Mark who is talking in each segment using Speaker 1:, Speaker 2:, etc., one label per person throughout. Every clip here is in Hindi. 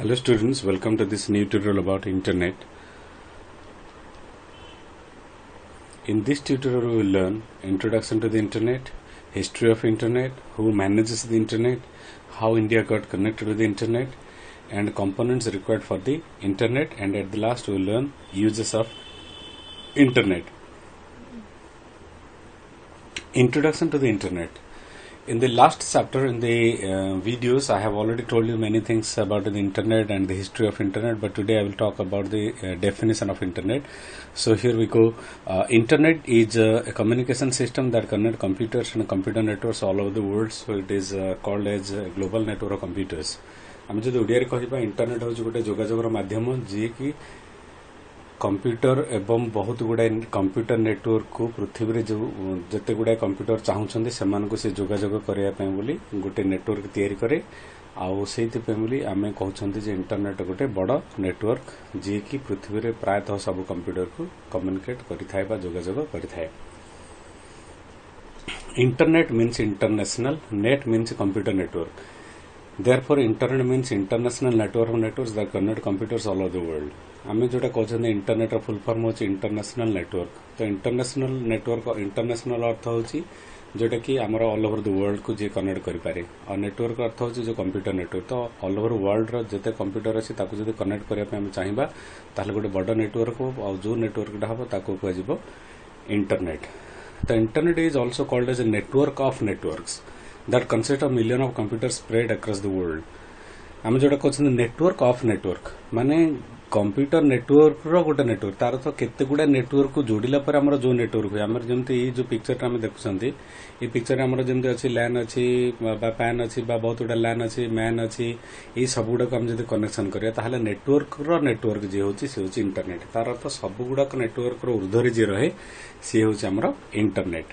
Speaker 1: Hello students, welcome to this new tutorial about internet. In this tutorial we will learn introduction to the internet, history of internet, who manages the internet, how India got connected to the internet, and components required for the internet, and at the last we will learn uses of internet. Introduction to the internet. In the last chapter in the videos, I have already told you many things about the internet and the history of internet, but today I will talk about the definition of internet. So here we go. Internet is a communication system that connects computers and computer networks all over the world. So it is called as a global network of computers. आम जो ओडिया कहवा इंटरनेट हूँ गोटे जोगाजोगर माध्यम जी कि कंप्यूटर एवं बहुत गुड़ाए कंप्यूटर नेटवर्क को पृथ्वी रे जो जते गुड़ाए कंप्यूटर चाहूँगी से जोगाजोग करने गोटे नेटवर्क तैयारी करे आउे आम कहते इंटरनेट गोटे बड़ नेटवर्क जी कि पृथ्वी रे प्रायतः सब कंप्यूटर को कम्युनिकेट करें जोगाजोग करें. Internet means international, net means computer network. Therefore, internet means international network of networks that connect computers all over the world. आम जोटा कहते इंटरनेट फुल फॉर्म होची इंटरनेशनल नेटवर्क. तो इंटरनेशनल नेटवर्क इंटरनेशनल अर्थ होची जोटा कि आमर ऑल ओवर द वर्ल्ड को जी कनेक्ट करें और नेटवर्क अर्थ होची जो कंप्यूटर नेटवर्क. तो ऑल ओवर वर्ल्ड रो जते कंप्यूटर अच्छी जब कनेक्ट करने चाहिए ताहले गोटे बड़ नेटवर्क हो और जो नेटवर्कटा हम ताको कह इंटरनेट. तो internet is also called as a network of networks that consist of million of computers spread across the world. आम जोटा कहते नेटवर्क ऑफ नेटवर्क माने कंप्यूटर नेटवर्क रो गोटे नेटवर्क तार तो केते गुडा नेटवर्क को जोड़िला पर हमर जो नेटवर्क हुए हमर जेमते ई जो पिक्चर हम देखुछंती ई पिक्चर हमर जेमते अछि लैन अछि बा पैन अछि बा बहुत गुडा लैन अछि मैन अछि ई सब गुडा को हम जदि कनेक्शन करिया ताहले नेटवर्क जे होछि से होछि इंटरनेट. तार तो सब गुडा नेटवर्क रो ऊर्ध्वरे जे रहे से होछि हमर internet.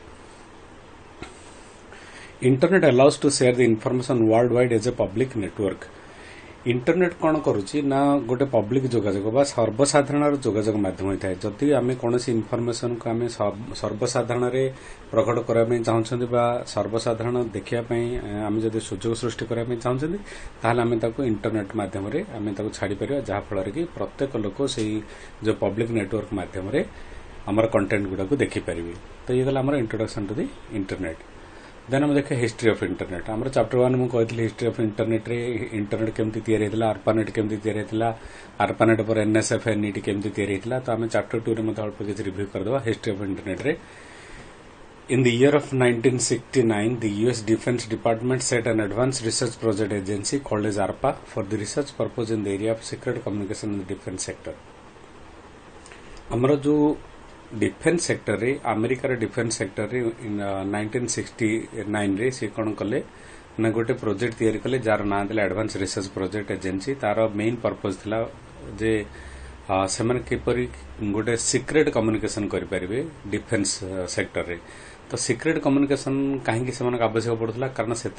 Speaker 1: Internet allows to share the information worldwide as a public network. Internet कौन करुच्ची ना गोटे पब्लिक जोगाजोग बा सर्वसाधारण जोगाजोग माध्यम होता है. जदि आम कौन इनफर्मेशन को आम सर्वसाधारण प्रकट करने चाहते बा सर्वसाधारण देखापी आम जब सुजोग सृष्टि करने चाहते ताहले आम इंटरनेट माध्यम आम छाड़ी पार जहाँफल कि प्रत्येक लोक से जो पब्लिक नेटवर्क माध्यम आमर कंटेंट गुड़ा देखिपारे. तो ये गला introduction to the internet. Then हम देखे हिस्ट्री ऑफ इंटरनेट. आम चैप्टर 1 मुझे कहती हिस्ट्री ऑफ इंटरनेट रे इंटरनेट केमती तैयारी होता, आर्पानेट केमती तैयारी होता, आर्पानेट पर एनएसएफ एनईटी केमती तैयारी होता. तो आम चैप्टर 2 रे अल्प किसी रिव्यू करदे हिस्ट्री ऑफ इंटरनेट रे. In the year of 1969, the US Defense Department set an advanced research project agency called as ARPA for the research purpose in the area of secret communication in the defense sector. हमारा जो डिफेन्स सेक्टर रे अमेरिकार डिफेन्स सेक्टर रे 1969 रे से कौन कले ना गोटे प्रोजेक्ट तैयारी कले जार ना देला एडवांस रिसर्च प्रोजेक्ट एजेंसी. तार मेन पर्पज थिला जे सेमन किपरि गोटे सिक्रेट कम्युनिकेशन करि परिबे डिफेन्स सेक्टर रे. तो सिक्रेट कम्युनिकेशन कहीं से आवश्यक पड़ता कारण से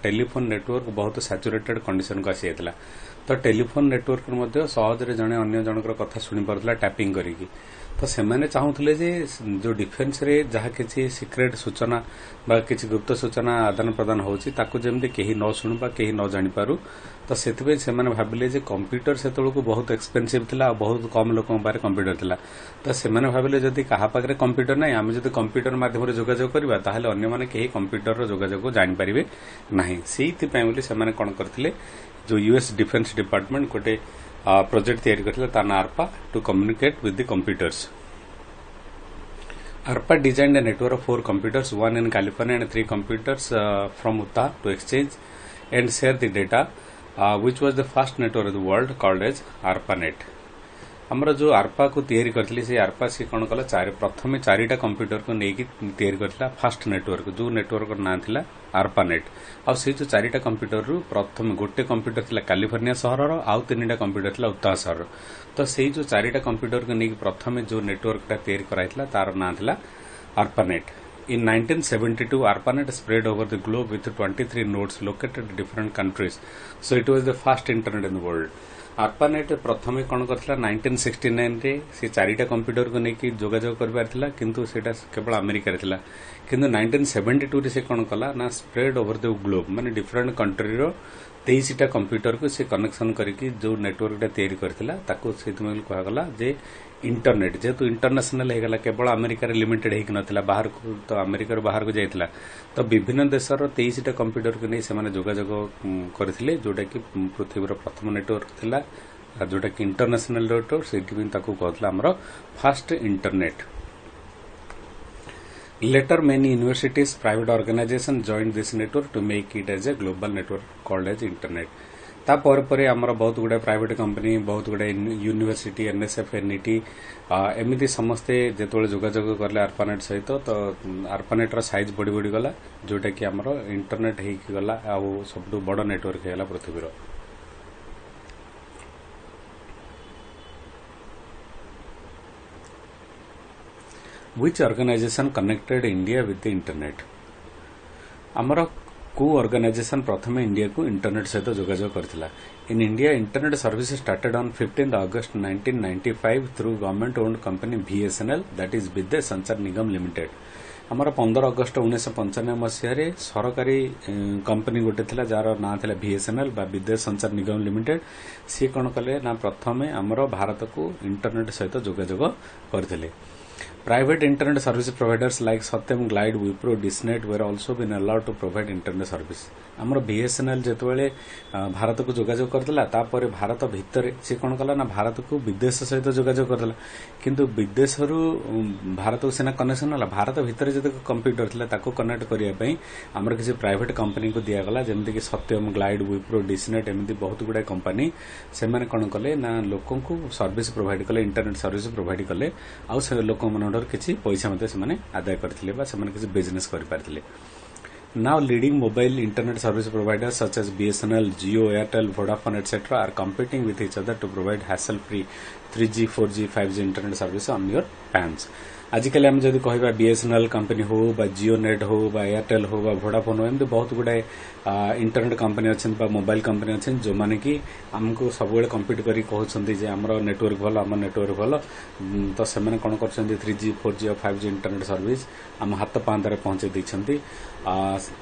Speaker 1: टेलीफोन नेटवर्क बहुत सैचुरेटेड कंडीशन को आसी जाता. तो टेलीफोन नेटवर्क सहजरे जड़े अन्य जनकर कथा शुणी पार्ला टैपिंग करिकी. तो सेमाने चाहूले जे जो डिफेन्स रे जहाँ किसी सिक्रेट सूचना बा किसी गुप्त सूचना आदान प्रदान होची ताकू जेमती केही न शुणु बा केही न जानि पारु. तो सेतिबे सेमाने भाबिले जे कंप्यूटर सेतळको बहुत एक्सपेंसिव थिला, बहुत कम लोकन पारे कंप्यूटर थिला. तो सेमाने भाबिले जदि काहा पाखरे कंप्यूटर नै आमे जदि कंप्यूटर माध्यम रे जोगाजोग करबा ताहले अन्य माने केही कंप्यूटर रो जोगाजोग जानि परिबे नाही. सेति पय बोली सेमाने कोन करथिले जो यूएस डिफेन्स डिपार्टमेंट गोटे प्रोजेक्ट तैयारी करथिले ताना ARPA to communicate with the computers. ARPA designed a network of 4 computers, one in California and 3 computers from Utah to exchange and share the data, which was the first network of the world called as ARPANET. हमारा जो आरपा को तैयारी करथिली से आरपा से कौन कला प्रथम 4टा कंप्यूटर को लेकिन तैयारी करथिला फास्ट नेटवर्क जो नेटवर्क ना थिला आरपानेट. आ से जो 4टा कंप्यूटर रु प्रथम गोटे कंप्यूटर थिला कैलिफोर्निया सहर रो आउ 3टा कंप्यूटर थिला उत्ताह सहर. तो से जो 4टा कंप्यूटर को लेकिन प्रथम जो नेटवर्कटा तैयारी कराइथिला तार ना थिला ARPANET. In 1972, ARPANET spread over the globe with 23 nodes located in different countries. So it was the first internet in the world. ARPANET प्रथम कौन करथिला 1969 रे से 4टा कंप्यूटर को लेकिन जोगाजोग कर पारथिला किंतु सेटा केवल अमेरिका रे थिला. किंतु 1972 रे से कौन कला ना स्प्रेड ओवर द ग्लोब माने डिफरेंट कंट्री रो 23टा कंप्यूटर को से कनेक्शन करके जो नेटवर्क तैयारी करथिला ताको सेतमेल कहगला जे इंटरनेट जेतु इंटरनेशनल हेगला केवल अमेरिका रे लिमिटेड हेक नथिला बाहर को तो अमेरिका रो बाहर को जाइथिला तो विभिन्न देशर 23टा कंप्यूटर को नै सेमाने जोगाजोग करथिले जोटा कि पृथ्वी रो प्रथम नेटवर्क थिला जोटा कि इंटरनेशनल नेटवर्क सेठी ताको कहथला हमरो fast internet Later, many universities, private organizations joined this network to make it as a global network called as internet. तापर पर आमर बहुत गुड़ा प्राइवेट कंपनी बहुत गुड़ा यूनिवर्सिटी एनएसएफ एनईटी एमती समस्ते जो जोगाजोग कले आर्पानेट सहित तो आर्पानेट रो साइज बढ़ी बढ़ी गला जोटा कि आमर इंटरनेट हो गला आ सब बड़ नेटवर्क है पृथ्वी रो Which organization connected India with the internet? आमर को ऑर्गेनाइजेशन प्रथम इंडिया को इंटरनेट सहित जोगाजोग करथिला in India internet service started on 15 August 1995 through government owned company BSNL that is Vidyut Sanchar Nigam limited आमर 15 अगस्त 1995 मसीह सरकारी कंपनी गोटे थिला जार ना थिला बीएसएनएल बा विद्युत संचार निगम लिमिटेड सी कोन कले ना प्रथम आमर भारत को इंटरनेट सहित जोगाजोग करथिले Private internet service providers like Satyam, Glide, Wipro, Disnet were also been allowed to provide internet service. आमर बीएसएनएल जेतबेले भारत को जोगाजोग करदला तापर भारत भितर से कोन कला ना भारत को विदेश सहित जोगाजोग करदला किंतु विदेश रु भारत को सेना कनेक्शन हला भारत भितर जते कंप्यूटर थिला ताको कनेक्ट करिया पई आमर किसी प्राइवेट कंपनी को दिया गला जेमति कि सत्यम ग्लाइड विप्रो डिस्नेट एमति बहुत गुडा कंपनी से माने कोन कले ना लोकन को सर्विस प्रोवाइड कले इंटरनेट सर्विस प्रोवाइड कले आ से लोक मनडर किछि पैसा मते से माने आदाय करथिले बा से माने किछि बिजनेस करि पारथिले Now, leading mobile internet service providers such as BSNL, Jio, Airtel, Vodafone, etc. are competing with each other to provide hassle-free 3G, 4G, 5G internet service on your PANs. आजिकल आम जदि कहबा बीएसएनएल कंपनी हो बा जियो नेट हो बा एयरटेल हो बा वोडाफोन हो एमती बहुत गुड़ाए इंटरनेट कंपनी अच्छे बा मोबाइल कंपनी अच्छे जो माने कि हमको सब बेले कम्पीट करी कहउछन्ती जे हमरो नेटवर्क भलो हमर नेटवर्क भलो तो से माने कोन करछन्ती 3G 4G और 5G इंटरनेट सर्विस हम हाथ पांदरे पहुंचे दैछन्ती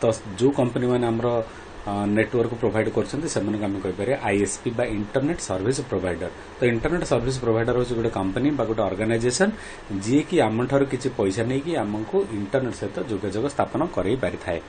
Speaker 1: तो जो कंपनी माने हमरो नेटवर्क प्रोवाइड करछन्ती से माने हम कहि पारे आईएसपी बा इंटरनेट सर्विस प्रोवाइडर तो इंटरनेट सर्विस प्रोवाइडर होछ गोटे कंपनी बा गोटे ऑर्गेनाइजेशन जे कि हमठार किछि पैसा नै कि हमको इंटरनेट सहित जोगाजोग स्थापन करै पारि थाए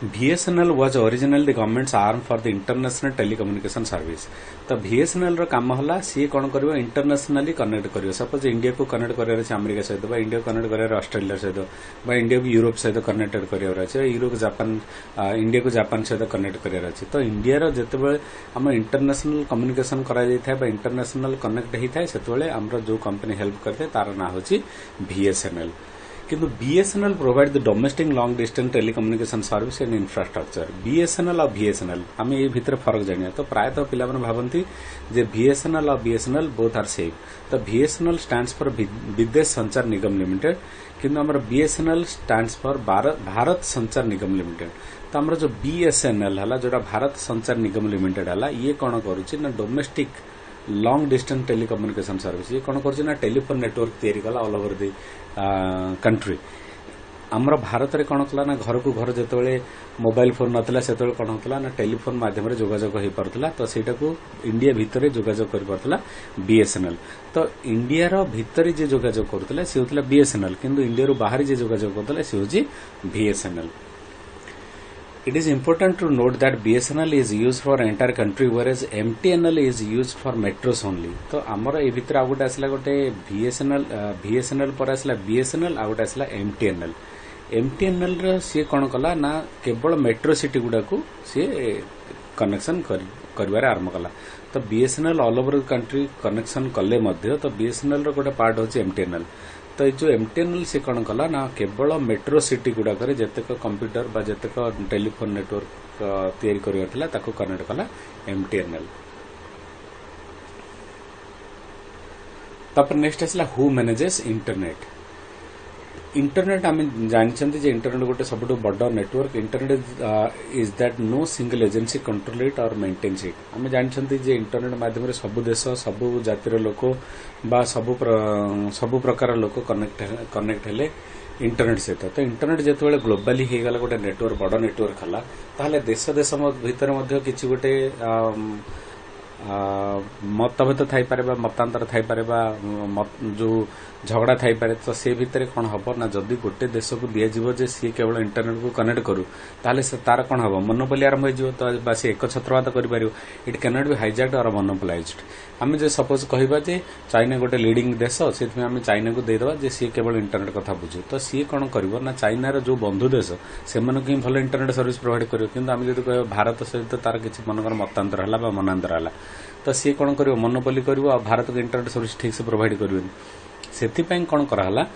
Speaker 1: BSNL was originally the government's arm for the international telecommunication service. तो BSNL रो काम हला सी कोन करिवो इंटरनेशनली कनेक्ट करिवो सपोज इंडिया को कनेक्ट करियर छै अमेरिका सहित बा इंडिया को कनेक्ट करियर ऑस्ट्रेलिया सहित बा इंडिया को यूरोप सहित कनेक्टेड करियर छै यूरोप जापान इंडिया को जापान सहित कनेक्ट करियर छै तो इंडिया रो जेतेबेले हम इंटरनेशनल कम्युनिकेशन करा जाय थाय बा इंटरनेशनल कनेक्ट हि थाय सेतेबेले हमरो जो कंपनी हेल्प करथे तार ना होछि BSNL किंतु BSNL provide the domestic long distance telecommunication service and infrastructure BSNL और BSNL हमें ये भीतर फरक जानिया तो प्रायतः पिला माने भाबंती जे BSNL और BSNL बोथ आर सेम तो BSNL स्टैंड्स फॉर विद्युत संचार निगम लिमिटेड किंतु हमर BSNL स्टैंड्स फॉर भारत संचार निगम लिमिटेड तो हमर जो BSNL हला जोटा भारत संचार निगम लिमिटेड हला ये कोन करूची ना domestic long distance telecommunication service ये कोन करूची ना टेलीफोन नेटवर्क तयारी कला ऑल ओवर द कंट्री आमर भारत रे कोन कला ना घर को घर जेतेबेले मोबाइल फोन नतला सेतेबेले कोन होतला ना टेलीफोन माध्यम रे जोगाजोग होई परतला तो सेटा को इंडिया भितरे जोगाजोग करि परतला BSNL तो इंडिया रो भितरे जे जोगाजोग करतला से होतला BSNL किंतु इंडिया रो बाहर जे जोगाजोग करतला से होजी BSNL It is important to note that BSNL is used for entire country whereas MTNL is used for metros only. तो आमर ए भितर आ गोटे आसला गोटे BSNL पर आसला BSNL आ गोटे आसला MTNL रे से कोन कला ना केवल मेट्रो सिटी गुडा को से कनेक्शन करबारे आरंभ कला तो BSNL all over country connection कले मध्य तो BSNL रो गोटे पार्ट होची MTNL तो जो MTNL से कौन कला ना केवल मेट्रो सिटी गुड़ाक जितेक कंप्यूटर बा जितेक टेलीफोन नेटवर्क तैयारी करिवार ताको कनेक्ट कला MTNL तापर नेक्स्ट आसला हु मैनेजेस इंटरनेट आम जानते जे इंटरनेट गोटे सब बड़ network internet is that no single agency control it और मेंटेन्स इट आम जानते जे इंटरनेट माध्यम सब देश सब जातिर लोक बा सब प्रकार लोक कनेक्ट हेले इंटरनेट सहित तो इंटरनेट जिते ग्लोबाली हो गला गोटे नेटवर्क बड़ नेटवर्क है ताहले देश देश भितर किसी गोटे मतभेद थाईपारे मतांतर थाईपारे जो झगड़ा थाईपारे तो से भितर कौन हम ना जदि गोटे देश को दिज्व जे सी केवल इंटरनेट को कनेक्ट करू ताले से तार कौन हम मोनोपोली आरंभ हो तो सी एक छत्रवाद कर इट कैन नॉट बी हाइजैक्ड और मोनोपोलाइज्ड आम जो सपोज कहवा जे चाइना गोटे लीडिंग देश से आम चाइना को देदेवा जे सी केवल इंटरनेट कथा बुझे तो सी कौन कर ना चाइनार जो बंधु देश से भल इंटरनेट सर्विस प्रोवाइड कर कि आम जो कह भारत सहित तार किसी मनकर मतांतर है मनांतर है तो सी कौन कर मोनोपोली कर भारत को इंटरनेट सर्विस ठीक से प्रोवाइड कर से कौन कराला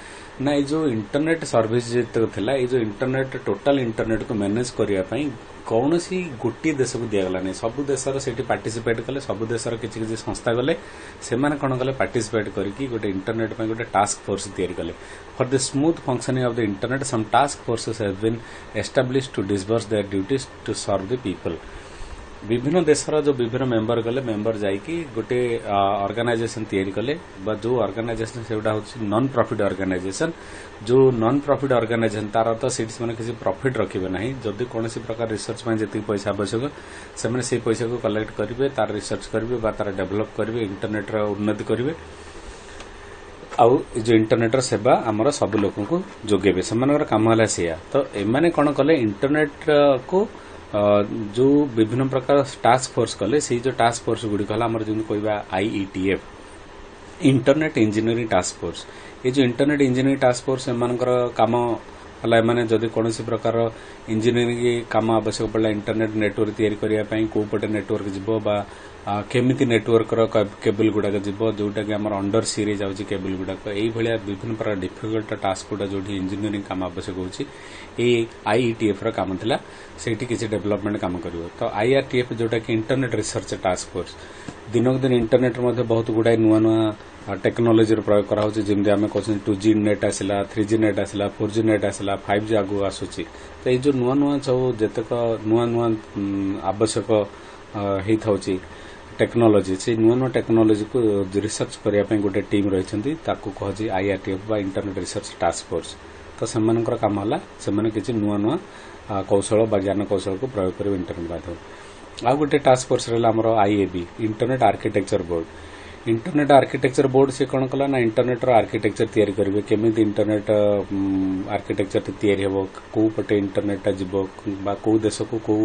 Speaker 1: ना ये जो इंटरनेट सर्विस जो थिला ये जो इंटरनेट टोटाल इंटरनेट को मैनेज करने कौन सी गोटे देश को दिगला नहीं सबू देशर से पार्टिसिपेट कले सबू देशर किसी किसी संस्था गले से कौन कले पार्टिसिपेट करके गोटे इंटरनेट में गोटे टास्क फोर्स तैयारी कले for the smooth functioning of the internet some task forces have been established to disburse their duties to serve the people विभिन्न देशर जो विभिन्न मेंबर गले मेंबर जाइकी गोटे ऑर्गेनाइजेशन तैयारी कले जो ऑर्गेनाइजेशन से नॉन प्रॉफिट ऑर्गेनाइजेशन जो नॉन प्रॉफिट ऑर्गेनाइजेशन तार तो सीट से किसी प्रॉफिट रखिबे नहीं जदि कौन प्रकार रिसर्च में जी पैसा आवश्यक से पैसा को कलेक्ट करेंगे तार रिसर्च करेंगे तार डेभलप करेंगे इंटरनेट उन्नति करेंगे आउ जो इंटरनेट सेवा आमर सब लोक को जोगेबे से काम है सी तो एमाने कौन कले इंटरनेट को जो विभिन्न प्रकार टास्क फोर्स कले से जो टास्क फोर्स गुड़िक जो कहवा IETF internet engineering task force ये जो इंटरनेट इंजीनियरिंग टास्क फोर्स एमानकर काम है जदि कौन प्रकार इंजीनियरिंग काम आवश्यक पड़ा इंटरनेट नेटवर्क तैयारी करने को पटे नेटवर्क जीव केमिति नेटवर्क केबल गुड़ाक जीव जोटा कि अंडर सी रे जाऊँगी केबल गुड़ाक ये विभिन्न प्रकार डिफिकल्ट टास्क गुड़ा जो इंजीनियरिंग काम आवश्यक होची IETF काम थिला सेठी किसी डेवलपमेंट काम करिवो तो IRTF जोटा कि इंटरनेट रिसर्च टास्क फोर्स दिनक दिन इंटरनेट मध्ये बहुत गुड़ाई नुआ नुआ टेक्नोलोजी प्रयोग करा होची जेमति आमे कहछन 2G नेट आसिला 3G नेट आसिला 4G नेट आसिला 5G आगु आसुची तो ये जो नुआ नुआ सब जतक नुआ नुआ आवश्यक हेई थाउची टेक्नोलोजी से नुआ नुआ टेक्नोलोजी को रिसर्च करने गोटे टीम रही कहजी IRTF बा इंटरनेट रिसर्च टास्क फोर्स तो सेमानकर काम है से किसी नुआ नुआ कौशल बा ज्ञान कौशल को प्रयोग कर इंटरनेट माध्यम आ गोटे टास्क फोर्स रहा IAB internet architecture board internet architecture board से कौन कला ना इंटरनेट आर्किटेक्चर तैयारी करेंगे केमी इंटरनेट आर्किटेक्चर तैयारी हम कौ पटे इंटरनेट जीव कौ देश को कौ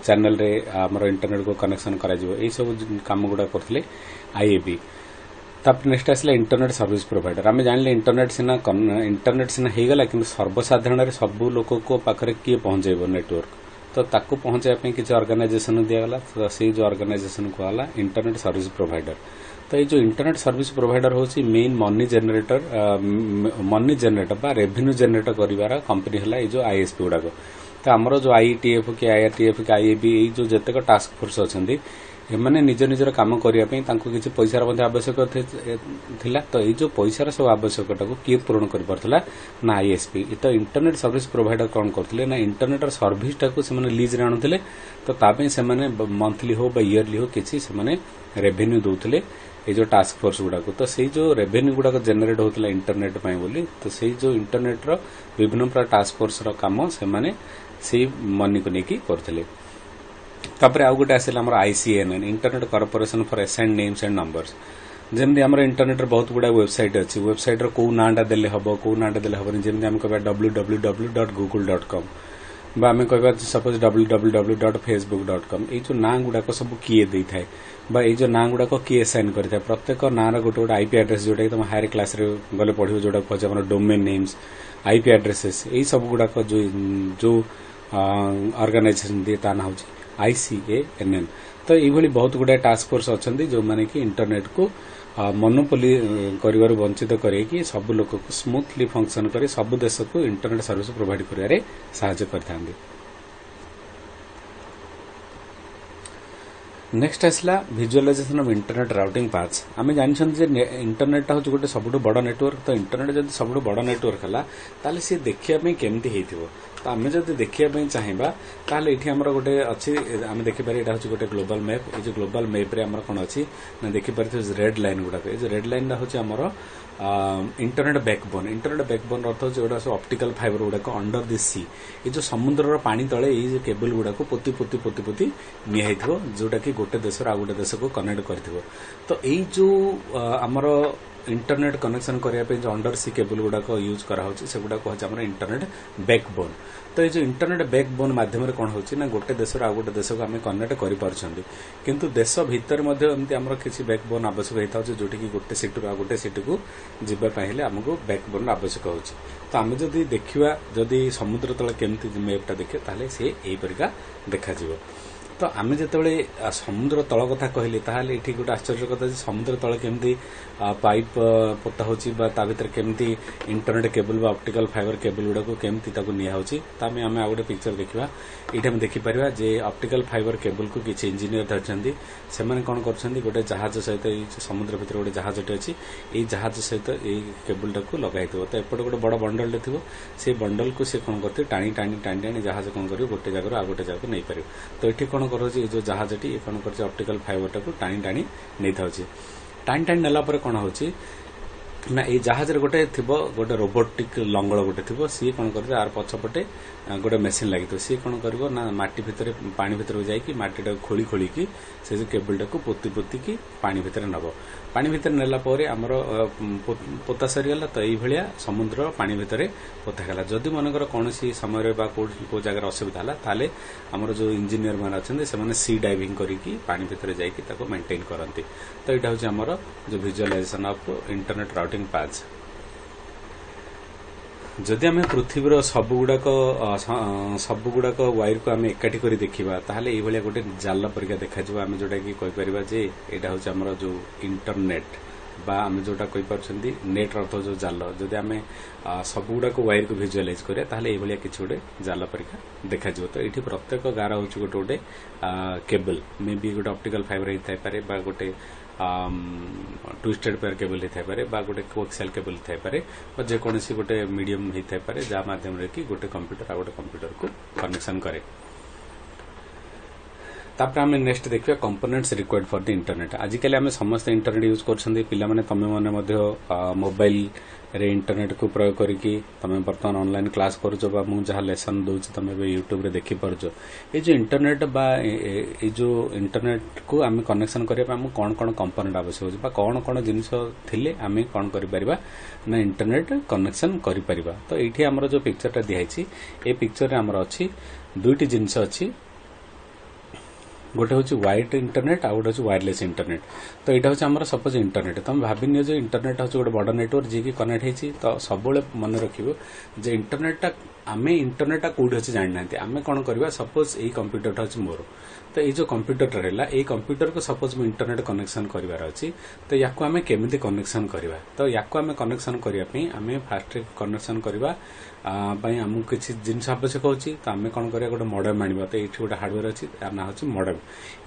Speaker 1: चैनल रे आमर इंटरनेट को कनेक्शन करा सब काम गुड़ा करते IAB तापर नेक्स्ट आसला इंटरनेट सर्विस प्रोवाइडर आम जान इंटरनेट सिना होगला कि सर्वसाधारण सबू लोक को पाखे किए पहुंचेब नेटवर्क तो ताकू पहुंचाई किसी ऑर्गेनाइजेशन दिगला तो से जो ऑर्गेनाइजेशन कहला इंटरनेट सर्विस प्रोवाइडर तो ये जो इंटरनेट सर्विस प्रोवाइडर होची मेन मनी जनरेटर बा रेवेन्यू जनरेट करिवार कंपनी है ये जो ISP गुड़ाक तो आमर जो IETF कि IRTF कि IAB ये जो जतेक टास्क फोर्स अच्छी एमाने निज निजर काम करने किसी पैसार आवश्यक थिला तो ये जो पैसार सब आवश्यकता को किए पूरण कर पारथला ना ISP तो इंटरनेट सर्विस प्रोवाइडर कौन करथिले ना इंटरनेट सर्विस टाको से लिज रे आणुथिले तो तापे से मंथली हो बा इयरली हो किसी से रेवेन्यू दउथिले ये जो टास्क फोर्स गुड़ाक तो से जो रेवेन्यू गुड़ाक जेनेरेट होता इंटरनेट बोली तो से जो इंटरनेट विभिन्न प्रकार टास्क फोर्स काम से मनी को लेकिन करथिले तापर आउ गोटे आसिला हमर ICNN internet corporation for assigned names and numbers जमी आम इंटरनेट बहुत गुड़ा वेबसाइट अच्छी वेबसाइट कौ नाटा देले हम कौ नाटा देले हम जमी आम कह www.google.com बा आम कह सपोज www.facebook.com ये जो ना गुड़ाक सब किए दे थाए बा ये जो ना गुड़ाक किए असाइन करता प्रत्येक नार गोटे गोटे IP एड्रेस जोटा कि तुम हायर क्लास गले पढ़ो जोटा कहे डोमेन नेम्स IP एड्रेसेस यही सब गुड़ाक जो ऑर्गेनाइजेशन दिए ता ना हूँ ICANN तो ये बहुत गुड़ाए टास्क फोर्स अच्छा जो मैंने कि इंटरनेट को मोनोपोली कर वंचित करके सब लोक को स्मूथली फंक्शन कर सब देश को इंटरनेट सर्विस प्रोवाइड कर साहाय्य करते। नेक्स्ट आसला visualisation of internet routing paths आम जानते इंटरनेट हूँ गोटे सब बड़ नेटवर्क तो इंटरनेट जब सब बड़ नेटवर्क है ताले सी देखिया केमती होइथिबो तो आम जब देखा चाहिए ताल ये आमर गोटे अच्छी आम देखिपार यहाँ हूँ गोटे ग्लोबल मैप ये जो ग्लोबल मैप रे आमर कौन अच्छी ना देखिपार रेड लाइन गुड़ाक ये रेड लाइन हूँ आमर इंटरनेट बैकबोन अर्थ हूँ जोड़ा सब ऑप्टिकल फाइबर गुड़ाक अंडर द सी ये जो समुद्र पानी तले ये केबल गुड़ाक पोती पोती पोती पोती निहाई जोटा कि गोटे देश आ गोटे देश को कनेक्ट कर तो यही जो आमर इंटरनेट कनेक्शन करने जो अंडर सी केबल गुड़ाक यूज करागुड़ा कहूँ इंटरनेट बैकबोन तो ये जो इंटरनेट बैकबोन माध्यम कौन हो गोटे देश आ गोटे देश को आम कनेक्ट कर देश भितर आमर किसी बैकबोन आवश्यक होता है जोटि कि गोटे सिटी आ गोटे सिटी को जीवाई आमको बैकबोन आवश्यक हो तो आम जदि देखा जदि समुद्र तले केमती मैपटा देखिए ताहले सी यहीपरिका देखा तो आम जिते समुद्र तल कथा कहली ताहले ये गोटे आश्चर्य कथा समुद्र तले केमती पाइप पोता होची भर केमती internet cable optical fibre cable गुड़ाक केमती नियाहोची आम आ गोटे पिक्चर देखा ये देखिपर जे ऑप्टिकल फाइबर केबल को किसी इंजीनियर धरती से कौन कर गोटे जहाज सहित समुद्र भीतर गोटे जहाजटे अच्छी ये जहाज सहित ये केबुलटा को लगाई तो एपटे गोटे बड़ बंडलटे थी से बंडल को सी कौन कर टाणी टाणी टाणी टाणी जहाज कौन कर गोटे जगह आ गोटे जगह नहीं पार तो ये कौन कर जो जहाजटी ये कौन कर ऑप्टिकल फाइबरटा को टाणी टाणी नहीं था टाणी टाणी नेला कौन हो ना ये जहाज गोटे थी गोटे रोबोटिक लंगल गोटे थी सी कौन कर आर पछपटे गोटे मेसीन लगी सी कौन कर ना माटी भितर पानी भितर जाकि मटीटा खोली खोलिकी से केबलटा को पोती पोती की पानी भितर नब पानी भितर नेला आमर पोता सरीगला तो ये समुद्र पानी भितर पोतागला जदि मनकर कौन समय कौ जगह असुविधा है ताले आमर जो इंजीनियर मैंने अच्छे से सी डाइविंग करके पानी भितर जाकि मेंटेन करती तो यहाँ हूँ आमर जो visualisation of internet routing paths जदि आम पृथ्वीर सबुगुड़ाक वायर को आम एकाठी कर देखा ताहले ये गोटे जाल परिका देखा आम जोटा कि कहीपर जे यहाँ हूँ आमर जो इंटरनेट बा आम जोटा कहीपर नेट अर्थ जो जाल जदि आम सबुगुड़ाक वायर को भिजुआलाइज करिया ताहले ये किसी गोटे जाल परिका देखा तो ये प्रत्येक गार हूँ गोटे गोटे केबल मे बी गोटे ऑप्टिकल फाइबर होता है गोटे ट्विस्टेड पेयर केबल होता है गोटे कोएक्सियल केबल होता है जेकोसी गोटे मीडियम होता है जहाँ मध्यम कि गोटे कंप्यूटर आ गोटे कंप्यूटर को कनेक्शन करे तापर आम नेक्स्ट देखिए components required for the internet आजिकल आम समस्त इंटरनेट यूज कर पिलाने तमें मैंने मोबाइल रे इंटरनेट को प्रयोग करके तमें बर्तमान ऑनलाइन क्लास कर जहाँ लेसन दूसरी तुम यूट्यूब रे देखी पार्छ ये जो इंटरनेट बा ये जो इंटरनेट को आम कनेक्शन करने कौन कौन कंपोनेंट आवश्यक हो कौन कौन जिनस थिले आम कौन कर ना इंटरनेट कनेक्शन कर तो ये आमर जो पिक्चरटा दिखाई ये पिक्चर आमर अच्छी दुईटी जिनस अच्छी गोटे हूँ वायर्ड इंटरनेट आ गोटे हूँ वायरलेस इंटरनेट तो यहाँ हूँ आम सपोज इंटरनेट तुम भाभी नियो इंटरनेट हूँ गोटे बड़ नेटवर्क जी कनेक्ट होती तो सब मन रखियो जे इंटरनेटा आम इंटरनेटा कौटी अच्छे जानी ना आम कौन करवा सपोज यही कंप्यूटरटा हूँ मोर तो ये जो कंप्यूटरटा रहा ये कंप्यूटर को सपोज मुझे इंटरनेट कनेक्शन करार अच्छी तो या आम केमी कनेक्शन करवा तो या आम कनेक्शन करने आम फास्ट कनेक्शन करवा आमको किसी जिनस आवश्यक होची तो आम कौन करिया गोटे मॉडेम आनिबा तो ये गोटे हार्डवेयर अच्छी तार ना हूँ मॉडेम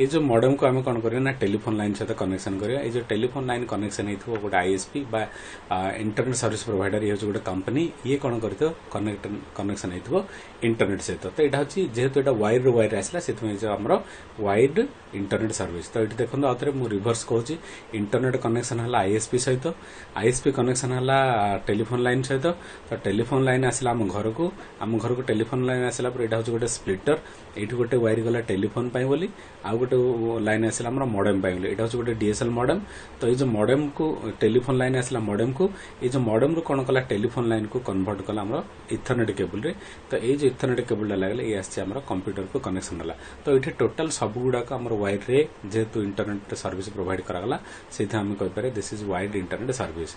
Speaker 1: ये जो मॉडेम को आम कौन करिया ना टेलीफोन लाइन सहित कनेक्शन करिया ये जो टेलीफोन लाइन कनेक्शन होइथो गोटे आईएसपी बा इंटरनेट सर्विस प्रोवाइडर ये गोटे कंपनी ये कौन करथो कनेक्शन होइथो इंटरनेट सहित तो यहाँ हूँ जेहेतु यहाँ वायर रू वायर आसला से आमर वायर्ड इंटरनेट सर्विस तो ये देखो आउे मुझे रिभर्स कहूँ इंटरनेट कनेक्शन है आईएसपी कनेक्शन है टेलीफोन लाइन सहित तो टेलीफोन लाइन आसला आम घर को टेलीफोन लाइन आसला यहाँ हूँ गोटे स्प्लिटर ये गोटे वायर गला टेलीफोन बोली आउ गोटे लाइन आसला आम मॉडेम बोली यहाँ हूँ गोटे डीएसएल मॉडेम तो ये जो मॉडेम को टेलीफोन लाइन आसला मॉडेम को ये जो मॉडेम रू कौन कला टेलीफोन लाइन को कन्वर्ट कला आम इथरनेट केबल रे तो ये जो इथरनेट केबल लगे ये आम कंप्यूटर को कनेक्शन है तो ये टोटाल सब गुड़ाक आम वायर रे जेहेतु इंटरनेट सर्विस प्रोवाइड करागला से आम कहीपर this is wired internet service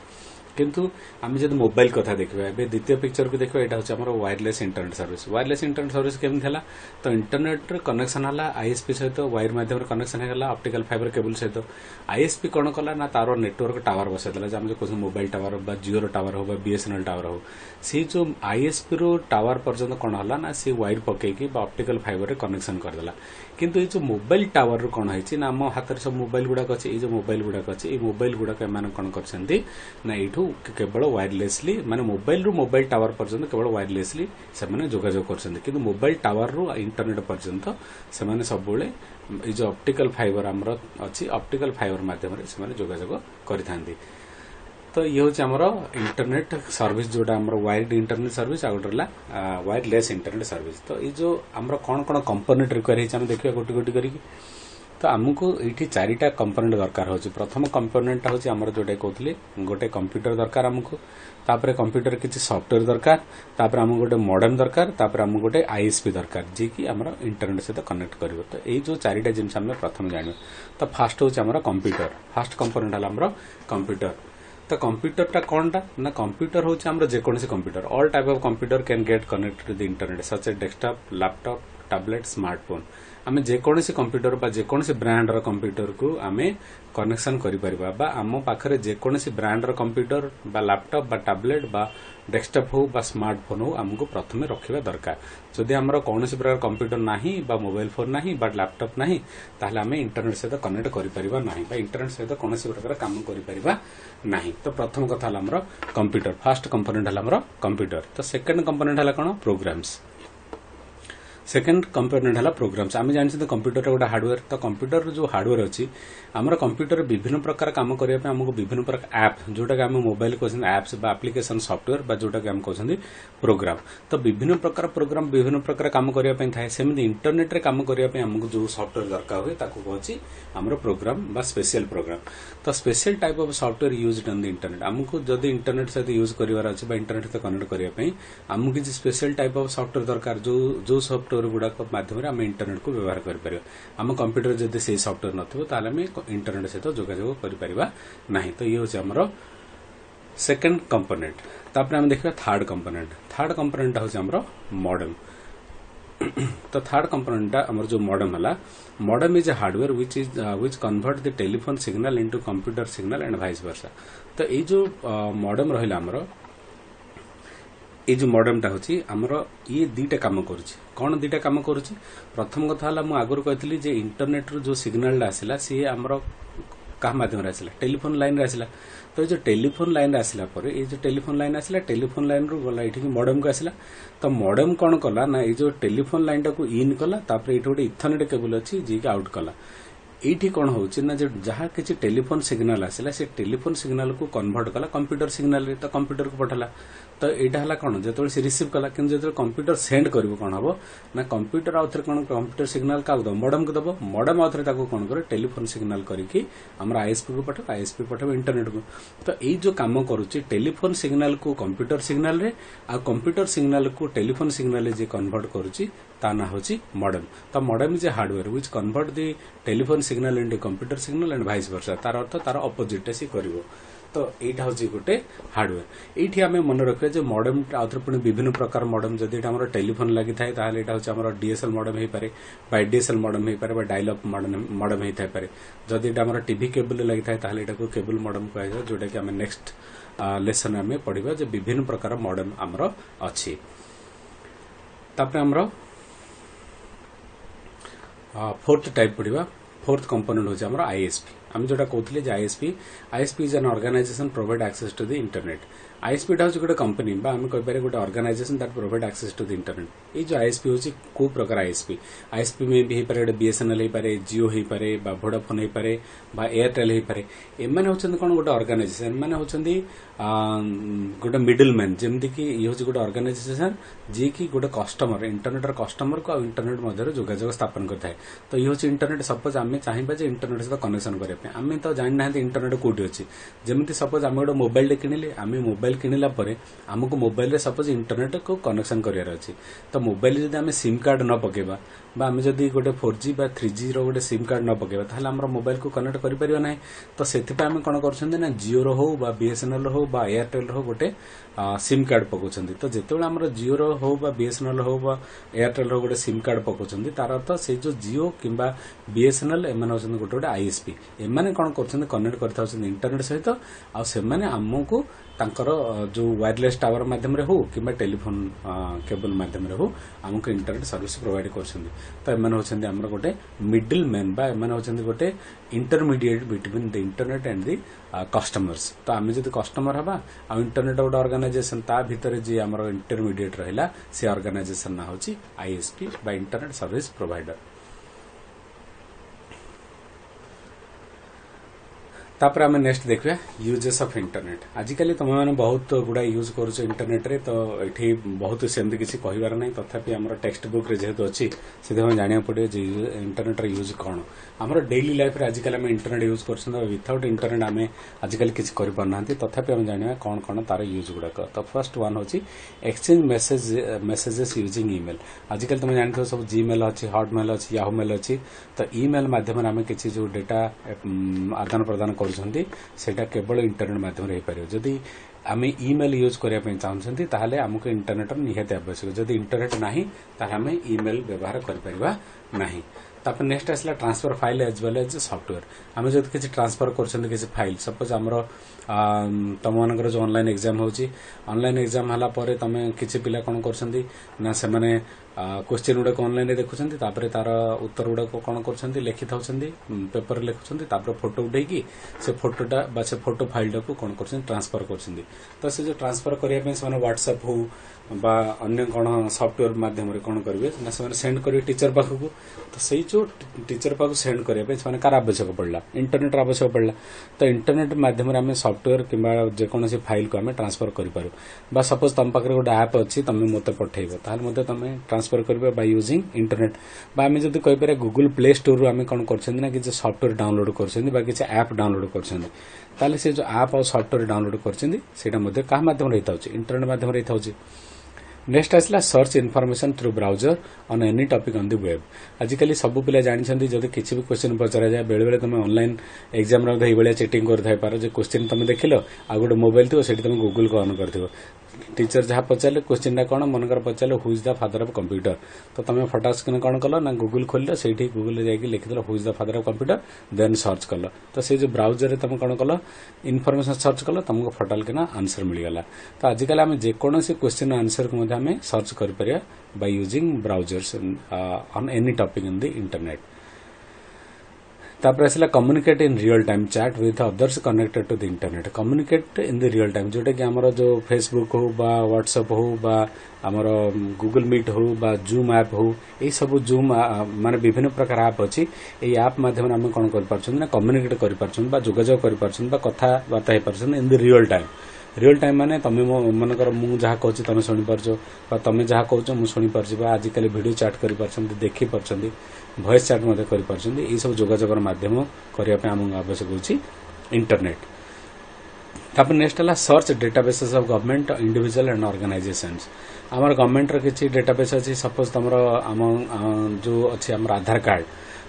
Speaker 1: किंतु आम जब मोबाइल कथा देखा द्वितीय पिक्चर को देखा यहाँ हूँ आम वायरलेस इंटरनेट सर्विस केमी है तो इंटरनेट कनेक्शन है आईएसपी सहित वायर मध्यम कनेक्शन है ऑप्टिकल फाइबर केबल सहित आईएसपी कौन कला ना तार नेटवर्क टावर बसैदेला जब कौन मोबाइल टावर बा जिओर टावर हो बीएसएनएल टावर हो सी जो आईएसपी रो टावर पर्यंत कौन है ना सी वायर पकईकी ऑप्टिकल फाइबर कनेक्शन करदेला किंतु ये जो मोबाइल टावर रू कौन है आम हाथ में सब मोबाइल गुड़ाक अच्छे ये जो मोबाइल गुड़ाक अच्छे ये मोबाइल गुड़ाक एम कौन कर ना यू केवल वायरलेसली माने मोबाइल रु मोबाइल टावर पर्यंत केवल वायरलेसली से माने जोगाजोग करछन किंतु मोबाइल टावर रु इंटरनेट पर्यंत से माने सब बेले ए जो ऑप्टिकल फाइबर हमर अछि ऑप्टिकल फाइबर माध्यम रे से माने जोगाजोग करिथांदी। तो ये हूँ आमर इंटरनेट सर्विस जोटा आमर वायर्ड इंटरनेट सर्विस आगोटला वायरलेस इंटरनेट सर्विस। तो ये जो आमर कौन कौन कंपोनेंट रिक्वायर है देखिए गोटी गोटी करी। तो आमको ये चारिटा कंपोनेंट दरकार हो। प्रथम कंपोनेंट हूँ आमर जोटा कहते गोटे कंप्यूटर दरकार आमको, तापर कंप्यूटर किसी सॉफ्टवेयर दरकार, तापर आमको गोटे मॉडेम दरकार, तापर आमको गोटे आईएसपी दरकार जी की आमर इंटरनेट सहित कनेक्ट कर। तो ये जो चारिटा जिनस आम प्रथम जान। तो फास्ट हूँ आमर कंप्यूटर, फास्ट कंपोनेंट है आमर कंप्यूटर। तो कंप्यूटर टा कौन टा ना कंप्यूटर हूँ आमर जेकोसी computer all type of computer can get connected to the internet such a desktop, laptop, tablet, smartphone. आम जेकोसी कंप्यूटर बा जेकोसी ब्रांड र कंप्यूटर को आम कनेक्शन करि परिबा बा आम पाखरे जेकोसी ब्रांड र कंप्यूटर बा लैपटॉप बा टैबलेट बा डेस्कटॉप हो बा स्मार्टफोन हो आमको प्रथमे रखिबा दरकार। जदि आमर कौनसी प्रकार कंप्यूटर नाही बा मोबाइल फोन नाही बा लैपटॉप नाही ताहले आम इंटरनेट सहित कनेक्ट करि परिबा नाही बा इंटरनेट सहित कौनसी प्रकार काम करि परिबा नाही। तो प्रथम कथा हला आमर कंप्यूटर, फर्स्ट कंपोनेंट हला आमर कंप्यूटर। तो सेकंड कंपोनेंट हला कोन प्रोग्राम्स। सेकेंड कंपोनेंट है प्रोग्राम्स। आम जानते कंप्यूटर गोटे हार्डवेयर। तो कंप्यूटर जो हार्डवेयर अच्छी आमर कंप्यूटर विभिन्न प्रकार काम करने आमको विभिन्न प्रकार ऐप जोटा कि आम मोबाइल कहते ऐप्स बा एप्लिकेशन सॉफ्टवेयर बा जोटा कि आम कहते प्रोग्राम। तो विभिन्न प्रकार प्रोग्राम विभिन्न प्रकार काम करने थाए सेमती इंटरनेट रे काम करने आमको जो सॉफ्टवेयर दरकार हुए कहूँ आमर प्रोग्राम बा स्पेशल प्रोग्राम। तो special type of software used on the internet. आमको जदि इंटरनेट सहित यूज करार अच्छे बा इंटरनेट सहित कनेक्ट करने आमको किसी स्पेशल टाइप ऑफ सॉफ्टवेयर दरकार जो सॉफ्टवेयर गुड़ाक माध्यम आम इंटरनेट को व्यवहार कर आम कंप्यूटर जब से सॉफ्टवेयर नथिबो ताले आम इंटरनेट सहित जोगाजोग कर परिबा नाही। तो ये हूँ आमर सेकेंड कंपोनेंट। तापर आम देखिबा थर्ड कंपोनेंट। थर्ड कंपोनेंट हूँ आमर मॉडेम। तो थर्ड कंपोनेंट आमर जो मॉडेम है modem is a hardware which convert the telephone signal into computer signal and vice versa. तो ये जो मॉडेम रहिला आमर ये जो मॉडेमटा होची आमर ये दीटा काम करुची। कौन दीटा काम करुची? प्रथम कथा हला मु आगुर कहथिली जे इंटरनेट रो जो सिग्नल आसिला सी आमर कहा माध्यम रे आसिला टेलीफोन लाइन रे आसिला। तो ये जो टेलीफोन लाइन आसिला पर ये जो टेलीफोन लाइन आसिला टेलीफोन लाइन रू गला एठी मॉडेम को आसिला। तो मॉडेम कौन कला ना ये जो टेलीफोन लाइन टा को इन कला तापर एठी गोटे इथरनेट केबल अछि जे कि आउट कला। एठी कौन होची ना जो जहाँ किसी टेलीफोन सिग्नल आसिला से टेलीफोन सिग्नल को कन्वर्ट कला कंप्यूटर सिग्नल रे। तो कंप्यूटर को पठला। तो यहाँ है कौन जो से रिसीव कला कि जो कंप्यूटर सेंड कर कौन हम ना कंप्यूटर आउ थे कौन कंप्यूटर सिग्नल क्या दब मॉडेम को दब मॉडेम आउ थे कौन करे टेलीफोन सिग्नल करके आम आईएसपी को पठेब आईएसपी पठेब इंटरनेट को। तो ये जो कम करुच्ची टेलीफोन सिग्नल को कंप्यूटर सिग्नल रे आ कंप्यूटर सिग्नल को टेलीफोन सिग्नल जे कन्वर्ट करुच्ची ता ना होची मॉडेम। तो modem is a hardware which convert the telephone signal into computer signal and vice versa. तार अर्थ तार अपोजिट सी करिवो। तो यहाँ हूँ गोटे हार्डवेयर। ये आम मन रखिए जो मॉडेम आउ थे पुणी विभिन्न प्रकार मॉडेम जदि आम टेलीफोन लगी थाए ताहले यहाँ हूँ आम डीएसएल मॉडेम हो पारे बा एडीएसएल मॉडेम हो पारे बा डायल अप मॉडेम होता है। जदि आम टीवी केबल लगी थाए ताहले यहाँ केबल मॉडेम कह जोटा कि आम नेक्स्ट लेसन आम पढ़ा जो विभिन्न प्रकार मॉडेम आमर अच्छी। तापर आमर फोर्थ टाइप पढ़ा फोर्थ कंपोनेंट हूँ आमर आईएसपी। आम जोटा कहते ISP is an organisation provide access to the internet. ISP टा गोटे कंपनी बा आम कह गोटे organisation that provide access to the internet. ये जो आईएसपी हूँ को प्रकार आईएसपी में भी हो पारे बीएसएनएल हो पारे जियो हो पारे बा वोडाफोन हो पारे बा एयरटेल हो पारे। एमाने होचंदी कौन गोटे ऑर्गेनाइजेशन माने होचंदी गोटे मिडिल मैन जमती कि ये हूँ गोटे ऑर्गेनाइजेशन जी की गोटे कस्टमर इंटरनेट कस्टमर को इंटरनेट मध्य जोगाजोग स्थापन करता है। तो ये हूँ इंटरनेट सपोज आम चाहिए जे इंटरनेट सहित कनेक्शन करने आम तो जानी ना इंटरनेट कौटी अच्छी जमी सपोज आम गोटे मोबाइल किଣିले आम मोबाइल किଣିला परे आमको मोबाइल सपोज इंटरनेट को कनेक्शन करार अच्छी। तो मोबाइल जब आम सिम कार्ड न पकेबा बा आम जदि गोटे 4G बा 3G रो गोटे सिम कार्ड न पकेबा ताहले हमर मोबाइल को कनेक्ट करि परिबा नाही। तो सेति आम कौन कर ना जियो रो हो बा बीएसएनएल हो बा एयरटेल रो गोटे सिम कार्ड पकाउछन्ती। तो जेतेबेले हमर जियो रो हो बा बीएसएनएल हो बा एयरटेल रो गोटे सिम कार्ड पकाउछन्ती तार अर्थ से जो जियो किंबा बीएसएनएल एमाने गोटे गोटे आईएसपी एमाने कौन कर कनेक्ट करता इंटरनेट सहित आ से आमको तांकर जो वायरलेस टावर माध्यम रे हो कि टेलीफोन केबल माध्यम रे हो हमको इंटरनेट सर्विस प्रोवाइड करछन्ती तो एमन होछन्ती हमर गोटे मिडिल मैन बा एमन होछन्ती गोटे intermediate between the internet and the customers तो आमे जदि कस्टमर हबा आ इंटरनेट गोटे ऑर्गेनाइजेशन ता भीतर जे हमर इंटरमीडिएट रहिला से ऑर्गेनाइजेशन ना होची आईएसपी बा इंटरनेट सर्विस प्रोवाइडर। तापर आम नेक्स्ट देखा यूजेस ऑफ इंटरनेट आजिकली तुम मैंने बहुत गुड़ा यूज करुच इंटरनेट रे तो ये बहुत सेमती किसी कहबार ना तथापि आम टेक्स्ट बुक रे जेहेतु अच्छी से जाना पड़े इंटरनेट रे यूज कौन आम डेली लाइफ रे आजिकल आम इंटरनेट यूज कर विथआउट इंटरनेट आम आजिकल किसी करना तथापि आम जाना कौन कौन तार यूज गुड़ाक तो फर्स्ट वन हूँ एक्सचेंज मेसेजेस यूजिंग ईमेल आजिकल तुम जानते सब जीमेल अच्छी हॉटमेल अच्छी याहू मेल अच्छी तो ईमेल माध्यम आम किसी जो डेटा आदान प्रदान सेटा केवल इंटरनेट माध्यम हो पार जदि आम ईमेल यूज करने चाहते ताहले आमको इंटरनेट निहाती आवश्यक जदि इंटरनेट नहीं ताहले आम ईमेल व्यवहार करिपरिबा नहीं। तापर नेक्स्ट आसला transfer file as well as software आम जब किसी ट्रांसफर कर फाइल सपोज आमर तुम मान जो ऑनलाइन एग्जाम होची ऑनलाइन एग्जाम हला परे तमे किसी पिला कौन कर से माने क्वेश्चन गुड़ाक ऑनलाइन देखुं तार उत्तर गुड़ाक कौन कर लिखि था पेपर लिखुं फोटो उठेकी से फोटोटा से फोटो फाइल को कौन कर ट्रांसफर कर तो से जो ट्रांसफर करने व्हाट्सएप हो बा अन्य कौन सॉफ्टवेयर माध्यम कौन करेंगे ना सेंड करेंगे टीचर पाखक तो से जो टीचर पाख सेंड करने कार आवश्यक पड़ा इंटरनेट आवश्यक पड़ा तो इंटरनेट माध्यम आम सॉफ्टवेयर कि जेकोसी फाइल को आम ट्रांसफर कर सपोज तुम पाखे गोटे ऐप अच्छी तुम मत पठेब ताल तुम ट्रांसफर कर बाय यूजिंग इंटरनेट आम जब कहीपर गूगल प्ले स्टोर आम कौन कर किसी सॉफ्टवेयर डाउनलोड कर किसी ऐप डाउनलोड कर से जो ऐप और सॉफ्टवेयर डाउनलोड कर क्या माध्यम रही था इंटरनेट माध्यम रही था। नेक्स्ट आसला search information through browser on any topic on the web आजिकली सब पिला जानते जब किसी भी क्वेश्चन पचरा जाए बेले बेले तुम ऑनलाइन एग्जाम ये चीटिंग कर जो क्वेश्चन तुम देख आ गोटे मोबाइल थी से तुम गूगल को ऑन कर टीचर जहाँ पचारे क्वेश्चन कौन मनकर पचारे who is the father of computer तो तुम फटाक स्क्रीन कौन कल ना गूगल खोल से गूगल जाकि लिखिदेल who is the father of computer then search कल तो से जो ब्राउजर तुम कौन कल इनफॉरमेशन सर्च कल तुमको फटाल के आंसर मिलगला तो आजिकल आम जेकोसी क्वेश्चन आंसर को आम सर्च कर by using browsers on any topic in the internet. तापर आसला communicate in real time chat with others connected to the internet communicate in the real time जोटा कि आमर जो फेसबुक हो बा व्हाट्सएप हो बा आमर गूगल मीट हो बा जूम ऐप हो यही सब जूम माने विभिन्न प्रकार ऐप अच्छी यही ऐप माध्यम आम कौन कर कम्युनिकेट कर जोगाजोग कर कथबार्ता हो इन द रियल टाइम माने तुम मनकर मु जहाँ कहूँ तुम शुणिपार तुम जहाँ कहूँ मुझे शुणिपार आजिकल वीडियो चैट कर देखी पार्टी वॉइस चैट कर सब जोगाजोगर माध्यम करने आम आवश्यक होची इंटरनेट। तापर नेक्स्ट है search databases of government individual and organisations आमर गवर्नमेंट किसी डेटाबेस अच्छी सपोज तुम आम जो अच्छी आम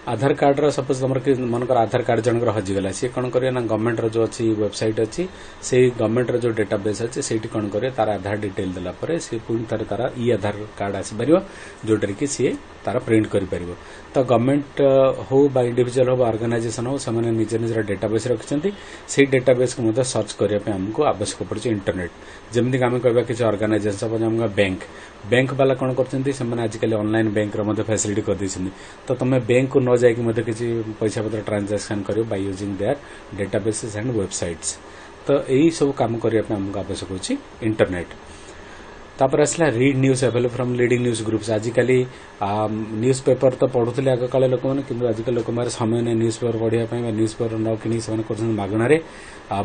Speaker 1: आधार कार्ड सपोज तुम मनकर आधार कार्ड जनकर हजिगला सी कौन कर गवर्नमेंट जो अच्छी वेबसाइट अच्छी से गवर्नमेंट जो डेटाबेस अच्छी से कौन करे तार आधार डिटेल देला सी पुणी तार ई आधार कार्ड आसीपर जोटर कि सी तार प्रिंट कर तो गवर्नमेंट हो बा इंडिविजुअल हो ऑर्गेनाइजेशन हो से निज निजर डेटाबेस रखिंट से डेटाबेस को सर्च करने आमको आवश्यक पड़े इंटरनेट जमीक आम कह किसी ऑर्गेनाइजेशन सपोज आम बैंक वाला कौन कर आजिकल ऑनलाइन बैंक फैसिलिटी कर तो तुम बैंक को न जाकि किसी पैसा पत्र ट्रांजैक्शन कर by using their databases and websites तो यही सब काम करने आमको आवश्यक होची इंटरनेट। तापर आसला read news available from leading news groups आजिकली न्यूज पेपर तो पढ़ुले आग काले लोक मैंने कि आजिकल लोक समय नहीं न्यूज पेपर पढ़ाई न्यूज पेपर न कि मागणारे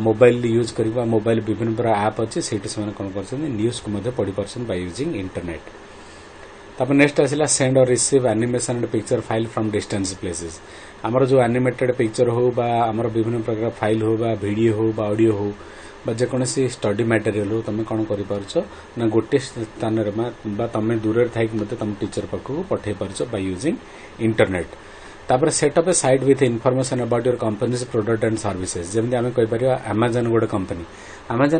Speaker 1: मोबाइल यूज करवा मोबाइल विभिन्न प्रकार ऐप अच्छे से कौन कर न्यूज को पढ़ी पार्सन बाय यूजिंग इंटरनेट। तापर नेक्स्ट आसला सेंड और receive animation and picture file from distance places आमर जो एनिमेटेड पिक्चर हो बा आमर विभिन्न प्रकार फाइल हो बा वीडियो हो बा ऑडियो हो बा जेकोसी स्टडी मटेरियल हो तुम कौन कर गोटे स्थान तुम दूर थी तुम टीचर पाखक पठे पार्छ बाय यूजिंग इंटरनेट। तापर setup A site with information about your companies product and services जमी आम कहीपर अमेजन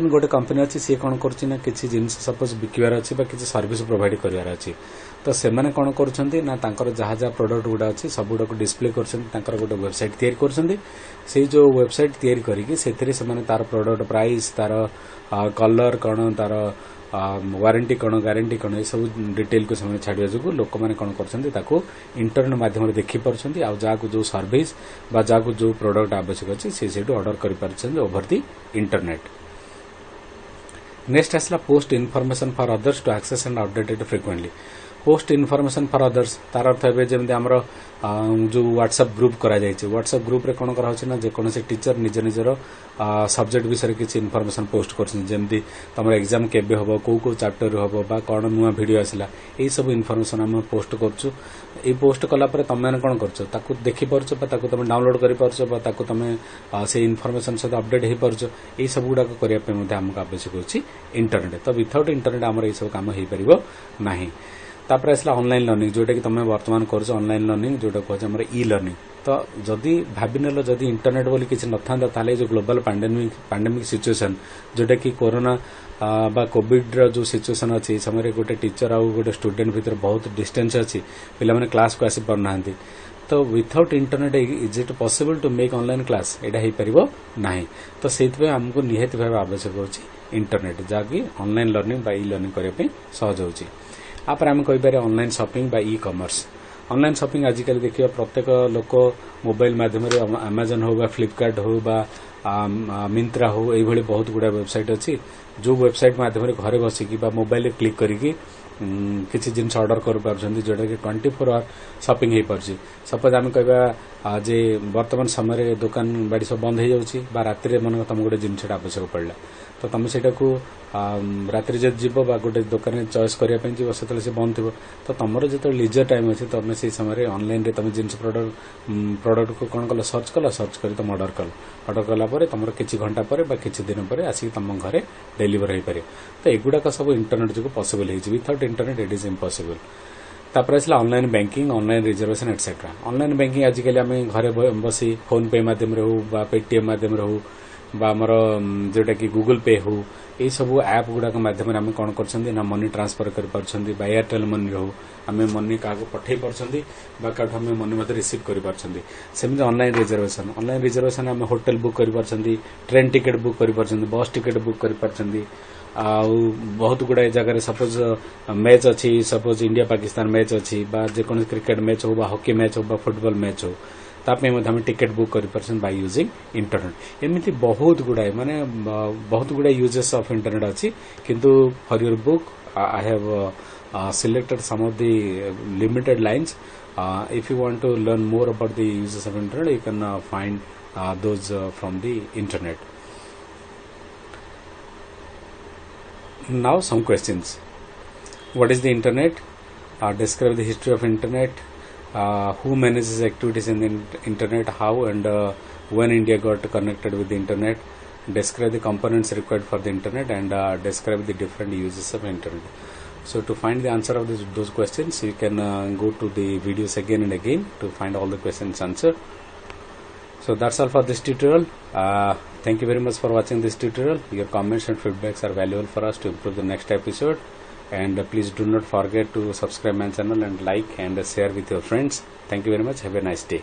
Speaker 1: गोटे कंपनी अच्छी सी कौन कर किसी जिन सपोज बिकबार अच्छी किसी सर्विस प्रोवाइड करार अच्छी तो से मैंने कौन करुँच ना जहाँ जहाँ प्रोडक्ट गुड़ा अच्छी सब गुड़ाक डिस्प्ले कर गोटे वेबसाइट तैयारी कर से जो वेबसाइट तैयारी करके से तार प्रोडक्ट प्राइस तार कलर कौन तार वारंटी कौन गारंटी कौन ये सब डिटेल को से छाड़ा जो लोक मैंने कौन कर इंटरनेट माध्यम देखी पार्टी आ जहाँ जो सर्विस बा जहाँ जो प्रोडक्ट आवश्यक अच्छी से ऑर्डर कर ओवर दी इंटरनेट। नेक्स्ट आसला post information for others to access and update it frequently. Post information for others तार अर्थ है जमी आमर जो व्हाट्सएप ग्रुप करा व्हाट्सएप ग्रुप रे कौन करा जेकोसी टीचर निज निजर सब्जेक्ट विषय किसी इनफॉरमेशन पोस्ट करमती तुम एग्जाम केबे हम कौ चैप्टर हम बा कौन नुआ वीडियो आसला यही सब इनफॉरमेशन आम पोस्ट करूँ। ये पोस्ट कलापर तुम मैंने कौन कर देखिपार तुम डाउनलोड कर तुम से इनफॉरमेशन सहित अपडेट हो पार्छ यही सब गुड़ाक करने आमको आवश्यक होची इंटरनेट। तो विथआउट इंटरनेट आमर ये सब कम हो पार ना। तापर आसला ऑनलाइन लर्निंग जोटा कि तुम वर्तमान कर ऑनलाइन लर्निंग जोटा कहते ई लर्निंग। तो जदि भाविनेल जदि इंटरनेट बोली किसी न था जो ग्लोबल पैंडेमिक सिचुएशन जोटा कि कोरोना बा कोविड जो सिचुएशन अच्छी समय गोटे टीचर आउ गोटे स्टूडेंट भितर बहुत डिस्टेंस अच्छी पिला माने क्लास को आसी पारना। तो without internet is it possible to make online class एटा हो पारिबो नाही। तो सेति आमको निहाती भाव आवश्यक होची इंटरनेट जहाँकि ऑनलाइन लर्निंग बा ई लर्निंग करने सहज होची। आप आम कहीपर ऑनलाइन शॉपिंग बा ई कॉमर्स। ऑनलाइन शॉपिंग आजिकल देखिए प्रत्येक लोक मोबाइल माध्यम अमेजन हो फ्लिपकार्ट हो मिंत्रा हो ये बहुत गुड़ा वेबसाइट अच्छी जो वेबसाइट माध्यम घरे बसिकी मोबाइल क्लिक करके किसी जिन ऑर्डर कर जोटा कि 24 आवर शॉपिंग हो पार्छ। सपोज आम कह जे वर्तमान समय दुकान बाड़ी सब बंद हो जाऊँगी रात मन तुम गोटे जिनसा आवश्यक पड़ा तो तुम से राति जब जीव गोटे दुकान चॉइस करने से बंद थी तो तुम जो लीजर टाइम अच्छे तुम से समय ऑनलाइन रे तुम जिन प्रोडक्ट को कौन कल सर्च कर तुम ऑर्डर कलापर तुम किसी घंटा पर किसी दिन पर आसिक तुम घरे डेलीवर हो पारे। तो एगुड़ाक सब इंटरनेट जो पॉसिबल हो without internet it is impossible. तापर आसला online banking online reservation etcetera. Online banking आजिकल आम घरे बसी फोन पे माध्यम हो पेटीएम माध्यम हो आमर जोटा कि गूगल पे हो ये सब ऐप गुड़ाक माध्यम आम कौन कर मनी ट्रांसफर कर एयरटेल मनी हो आम मनी क्या पठे पार्टी मनी रिसीव कर ऑनलाइन रिजर्वेशन आम होटल बुक कर ट्रेन टिकेट बुक कर बस टिकेट बुक कर बहुत गुड़ाए जगह सपोज मैच अच्छी सपोज इंडिया पाकिस्तान मैच अच्छी जेको क्रिकेट मैच हो हॉकी मैच हो फुटबॉल मैच हो तामें टिकेट बुक कर बाय यूजिंग इंटरनेट। एमती बहुत गुड़ाए माने बहुत गुड़ाए यूजेस ऑफ इंटरनेट अच्छी किंतु for your book I have selected some of the limited lines. If you want to learn more about the uses of internet you can find those from the internet. Now some questions. What is the internet? Describe the history of internet. Who manages activities in the internet? How and when India got connected with the internet? Describe the components required for the internet and describe the different uses of internet. So to find the answer of those questions, you can go to the videos again and again to find all the questions answered. So that's all for this tutorial. Thank you very much for watching this tutorial. Your comments and feedbacks are valuable for us to improve the next episode. And please do not forget to subscribe my channel and like and share with your friends. Thank you very much. Have a nice day.